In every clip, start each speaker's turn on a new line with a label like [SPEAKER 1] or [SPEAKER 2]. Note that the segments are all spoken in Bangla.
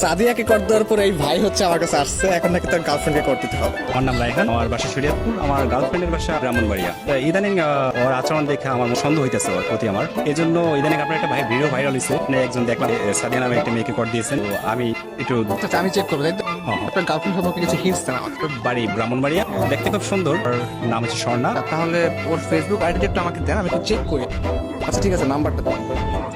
[SPEAKER 1] সাদিয়াকে কর দেওয়ার পর এই ভাই হচ্ছে আমার কাছে আসছে, এখন নাকি তার গার্লফ্রেন্ডকে কর দিতে হবে।
[SPEAKER 2] আমার নাম রায়হান, আমার বাসা শরীয়তপুর, আমার গার্লফ্রেন্ডের বাসা ব্রাহ্মণবাড়িয়া। ইদানিং ওর আচরণ দেখে আমার সন্দেহ হইতেছে ওর প্রতি আমার। এই জন্য ইদানিং আপনার একটা ভিডিও ভাইরাল হয়েছে, একজন দেখলাম সাদিয়া নামে একটা মেয়েকে কর দিয়েছেন। তো আমি একটু
[SPEAKER 1] আচ্ছা আমি চেক করবো, তাই তো? আপনার গার্লফ্রেন্ড সম্পর্কে কিছু হিন্টস দেন আমাকে।
[SPEAKER 2] বাড়ি ব্রাহ্মণবাড়িয়া, দেখতে খুব সুন্দর। ওর নাম হচ্ছে স্বর্ণা।
[SPEAKER 1] তাহলে ওর ফেসবুক আইডিটা একটু আমাকে দেন, আমি একটু চেক করি। আচ্ছা ঠিক আছে, নাম্বারটা দেন।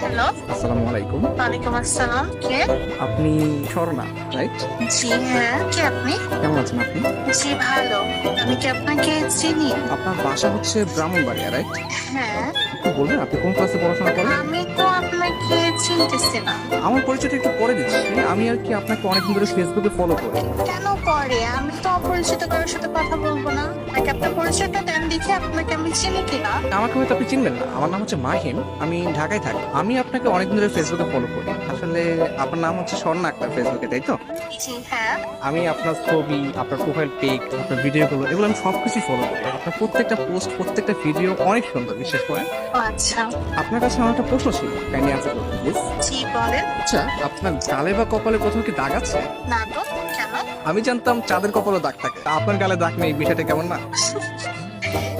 [SPEAKER 3] হ্যালো,
[SPEAKER 1] আসসালামু আলাইকুম।
[SPEAKER 3] ওয়ালাইকুম আসসালাম। কে?
[SPEAKER 1] আপনি স্বর্ণা, রাইট?
[SPEAKER 3] জি হ্যাঁ, কে আপনি?
[SPEAKER 1] কেমন আছেন আপনি?
[SPEAKER 3] জি ভালো। আমি কি আপনাকে চিনি?
[SPEAKER 1] আপনার বাসা হচ্ছে ব্রাহ্মণবাড়িয়া, রাইট?
[SPEAKER 3] হ্যাঁ,
[SPEAKER 1] একটু বলবেন আপনি কোন ক্লাসে পড়াশোনা করেন?
[SPEAKER 3] আমি তো আপনাকে চিনতেছি না।
[SPEAKER 1] আমার পরিচয়টা একটু পরে দিচ্ছি। আমি আর কি আপনাকে অনেকদিন ধরে ফেসবুকে ফলো করি।
[SPEAKER 3] কেন পরে? আমি তো অপরিচিত কারোর সাথে কথা বলবো না। আপনাকে আপনার পরিচয়টা দেন, দেখি আপনাকে আমি চিনি কিনা।
[SPEAKER 1] আমাকে হয়তো আপনি চিনবেন না, আমার নাম হচ্ছে মাহিম, আমি ঢাকায় থাকি। আমি আপনাকে অনেকদিন ধরে ফেসবুকে ফলো করি। আসলে আপনার নাম হচ্ছে স্বর্ণা আক্তার ফেসবুকে, তাই তো?
[SPEAKER 3] জি হ্যাঁ।
[SPEAKER 1] আমি আপনার ছবি, আপনার প্রোফাইল পিক, আপনার ভিডিওগুলো, এগুলো আমি সবকিছু ফলো করি। আপনার প্রত্যেকটা পোস্ট, প্রত্যেকটা ভিডিও অনেক সুন্দর, বিশ্বাস করেন।
[SPEAKER 3] ও আচ্ছা,
[SPEAKER 1] আপনার কাছে আমার একটা প্রশ্ন ছিল, কাইন্ডলি অ্যান্সার করুন প্লিজ।
[SPEAKER 3] জি বলেন।
[SPEAKER 1] আচ্ছা, আপনার গালে বা কপালে কোথাও কি দাগ আছে?
[SPEAKER 3] না তো, কেন?
[SPEAKER 1] আমি জানতাম চাঁদের কপালে দাগ থাকে, আপনার গালে দাগ নেই, বিষয়টা কেমন না?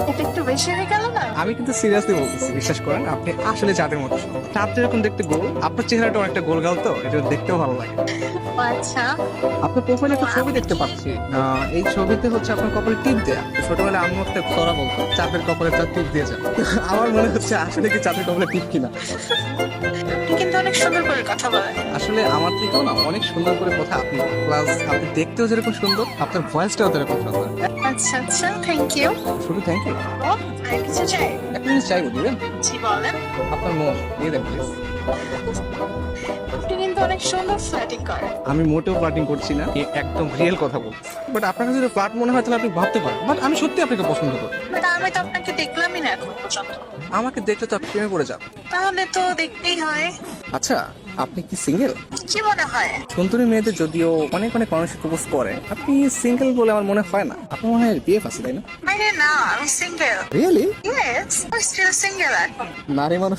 [SPEAKER 3] এটা একটু বেশি হয়ে গেল না?
[SPEAKER 1] আমি কিন্তু সিরিয়াসলি বলতেছি, বিশ্বাস করেন, আপনি আসলে চাঁদের মতো। চাঁদ যেরকম দেখতে গোল, আপনার চেহারাটা অনেকটা গোল গাল, তো এটা দেখতেও ভালো লাগে।
[SPEAKER 3] ও আচ্ছা,
[SPEAKER 1] আপনার প্রোফাইলে একটা ছবি দেখতে পাচ্ছি, এই ছবিতে হচ্ছে আপনার কপালে টিপ দেয়া। ছোটবেলায় আম্মু একটা খরা বলতো, চাঁদের কপালে তার টিপ দিয়ে যান। আমার মনে হচ্ছে আসলে কি চাঁদের কপালে টিপ কিনা।
[SPEAKER 3] আপনি কিন্তু অনেক সুন্দর করে কথা বলেন।
[SPEAKER 1] আসলে আমার থেকেও না অনেক সুন্দর করে কথা আপনি, প্লাস আপনি দেখতেও যেরকম সুন্দর, আপনার ভয়েসটাও যেরকম সুন্দর।
[SPEAKER 3] আচ্ছা আচ্ছা, থ্যাংক ইউ।
[SPEAKER 1] শুধু থ্যাংক ইউ।
[SPEAKER 3] ও, আর কিছু চাই?
[SPEAKER 1] একটা জিনিস চাইবো, দিবেন?
[SPEAKER 3] জি বলেন।
[SPEAKER 1] আপনার মন দিয়ে দেন প্লিজ।
[SPEAKER 3] আপনি কিন্তু অনেক সুন্দর ফ্ল্যাটিং করেন।
[SPEAKER 1] আমি মোটেও ফ্লার্টিং করছি না, একদম রিয়েল কথা বলছি। বাট আপনার কাছে যদি ফ্লার্ট মনে হয় তাহলে আপনি ভাবতে পারেন, বাট আমি সত্যি আপনাকে পছন্দ করি।
[SPEAKER 3] বাট আমি তো আপনাকে দেখলামই না এখন পর্যন্ত।
[SPEAKER 1] আমাকে দেখলে তো আপনি প্রেমে পড়ে যান।
[SPEAKER 3] তাহলে তো দেখতেই হয়।
[SPEAKER 1] আচ্ছা, আপনি কি সিঙ্গেল?
[SPEAKER 3] কি মনে হয়?
[SPEAKER 1] সুন্দরী মেয়েদের যদিও অনেক অনেক মানুষ প্রপোজ করে, আপনি সিঙ্গেল বলে আমার মনে হয় না। আপনার মনে হয় বিয়ে আছে, তাই না?
[SPEAKER 3] আরে না, আমি single.
[SPEAKER 1] Really?
[SPEAKER 3] Yes, I still single এখন।
[SPEAKER 1] নারী মানুষ